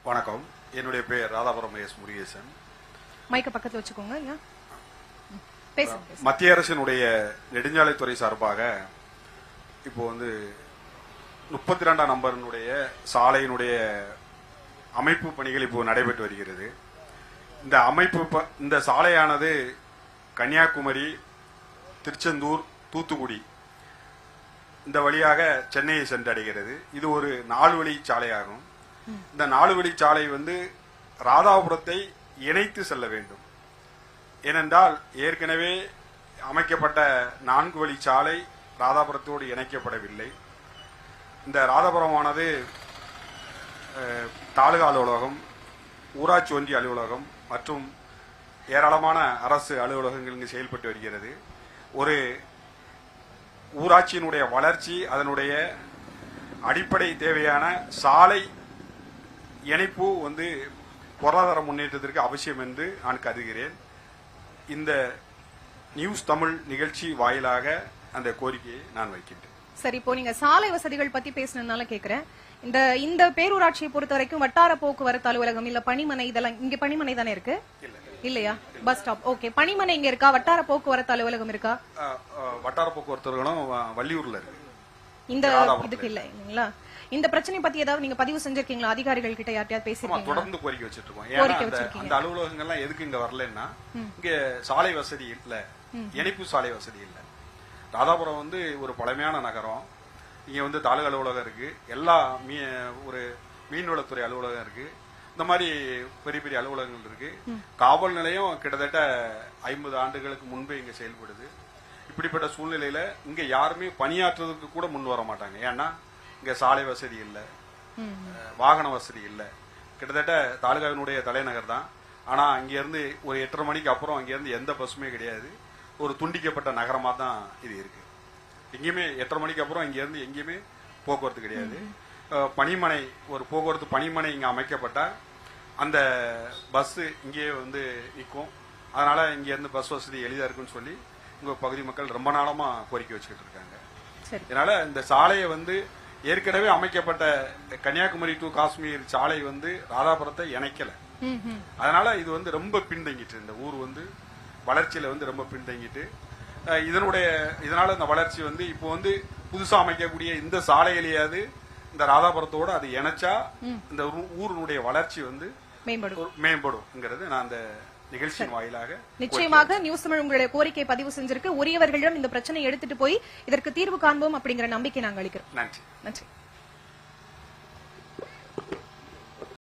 வணக்கம். என்னுடைய பெயர் ராதாபுரம் எஸ் முருகேசன். மைக்க பக்கத்துல வச்சுக்கோங்க. மத்திய அரசினுடைய நெடுஞ்சாலைத்துறை சார்பாக இப்போ 32ஆம் நம்பரினுடைய சாலையினுடைய அமைப்பு பணிகள் இப்போ நடைபெற்று வருகிறது. இந்த சாலையானது கன்னியாகுமரி, திருச்செந்தூர், தூத்துக்குடி இந்த வழியாக சென்னையை சென்றடைகிறது. இது ஒரு 4 வழி சாலையாகும். இந்த 4 வழி சாலை ராதாபுரத்தை இணைத்து செல்ல வேண்டும். ஏனென்றால் ஏற்கனவே அமைக்கப்பட்ட 4 வழி சாலை ராதாபுரத்தோடு இணைக்கப்படவில்லை. இந்த ராதாபுரமானது தாலுகா அலுவலகம், ஊராட்சி ஒன்றிய அலுவலகம் மற்றும் ஏராளமான அரசு அலுவலகங்கள் இங்கு செயல்பட்டு வருகிறது. ஒரு ஊராட்சியினுடைய வளர்ச்சி, அதனுடைய அடிப்படை தேவையான சாலை இணைப்பு பொருளாதார முன்னேற்றத்திற்கு அவசியம் என்று நான் கருதுகிறேன். இந்த நியூஸ் தமிழ் நிகழ்ச்சி வாயிலாக அந்த கோரிக்கையை நான் வைக்கின்றேன். சரி, இப்போ நீங்க சாலை வசதிகள் பத்தி பேசினதுனால கேக்குறேன். இந்த பேரூராட்சியை பொறுத்த வரைக்கும் வட்டார போக்குவரத்து அலுவலகம் இல்ல பணிமனை, இதெல்லாம் இங்க பணிமனை தானே இருக்கு இல்லையா? Bus stop. ஓகே, பணிமனை இங்க இருக்கா? வட்டார போக்குவரத்து அலுவலகம் இருக்கா? வட்டார போக்குவரத்து அலுவலகம் வள்ளியூர்ல இருக்கு. இந்த இதுக்கு இல்லைங்களா? இந்த பிரச்சனை பத்தி ஏதாவது நீங்க பதிவு செஞ்சிருக்கீங்களா? அதிகாரிகள் கிட்ட யார்ட்டையாவது பேசிருக்கீங்களா? தொடர்ந்து கோரிக்கை வச்சிட்டு இருக்கோம். அந்த அலுவலகங்கள்லாம் எதுக்கு இங்க வரலன்னா, இங்க சாலை வசதி இல்ல, இணைப்பு சாலை வசதி இல்ல. ராதாபுரம் ஒரு பழமையான நகரம். இங்க தாலுகா அலுவலகம் இருக்கு, எல்லா ஒரு மீன்வளத்துறை அலுவலகம் இருக்கு, இந்த மாதிரி பெரிய பெரிய அலுவலகங்கள் இருக்கு. காவல் நிலையம் கிட்டத்தட்ட 50 ஆண்டுகளுக்கு முன்பே இங்க செயல்படுது. இப்படிப்பட்ட சூழ்நிலையில இங்க யாருமே பணியாற்றுவதற்கு கூட முன் வர மாட்டாங்க. ஏன்னா இங்க சாலை வசதி இல்ல, வாகன வசதி இல்ல. கிட்டத்தட்ட தாலுகாவினுடைய தலைநகர் தான். ஆனா இங்க இருந்து ஒரு 8:30 மணிக்கு அப்புறம் இங்க இருந்து எந்த பஸ்ஸுமே கிடையாது. ஒரு துண்டிக்கப்பட்ட நகரமா தான் இது இருக்கு. எங்கேயுமே 8:30 மணிக்கு அப்புறம் இங்க இருந்து எங்கேயுமே போக்குவரத்து கிடையாது. பணிமனை, ஒரு போக்குவரத்து பணிமனை இங்க அமைக்கப்பட்டா அந்த பஸ் இங்கே நிற்கும். அதனால இங்க இருந்து பஸ் வசதி எளிதா இருக்குன்னு சொல்லி உங்க பகுதி மக்கள் ரொம்ப நாளமா கோரிக்கை வச்சுக்கிட்டு இருக்காங்க. அதனால இந்த சாலையை ஏற்கனவே அமைக்கப்பட்ட கன்னியாகுமரி டு காஷ்மீர் சாலை ராதாபுரத்தை இணைக்கல. அதனால இது ரொம்ப பின்தங்கிட்டு, இந்த ஊர் வளர்ச்சியில ரொம்ப பின்தங்கிட்டு, இதனால இந்த வளர்ச்சி இப்போ புதுசா அமைக்கக்கூடிய இந்த சாலையிலேயாவது இந்த ராதாபுரத்தோட அது இணைச்சா இந்த ஊருடைய வளர்ச்சி மேம்படும். நான் அந்த நிகழ்ச்சியின் வாயிலாக நிச்சயமாக நியூஸ் தமிழ் உங்களுடைய கோரிக்கை பதிவு செஞ்சிருக்கு. உரியவர்களிடம் இந்த பிரச்சனை எடுத்துட்டு போய் இதற்கு தீர்வு காண்போம் அப்படிங்கிற நம்பிக்கை நாங்கள் அளிக்கிறோம். நன்றி. நன்றி.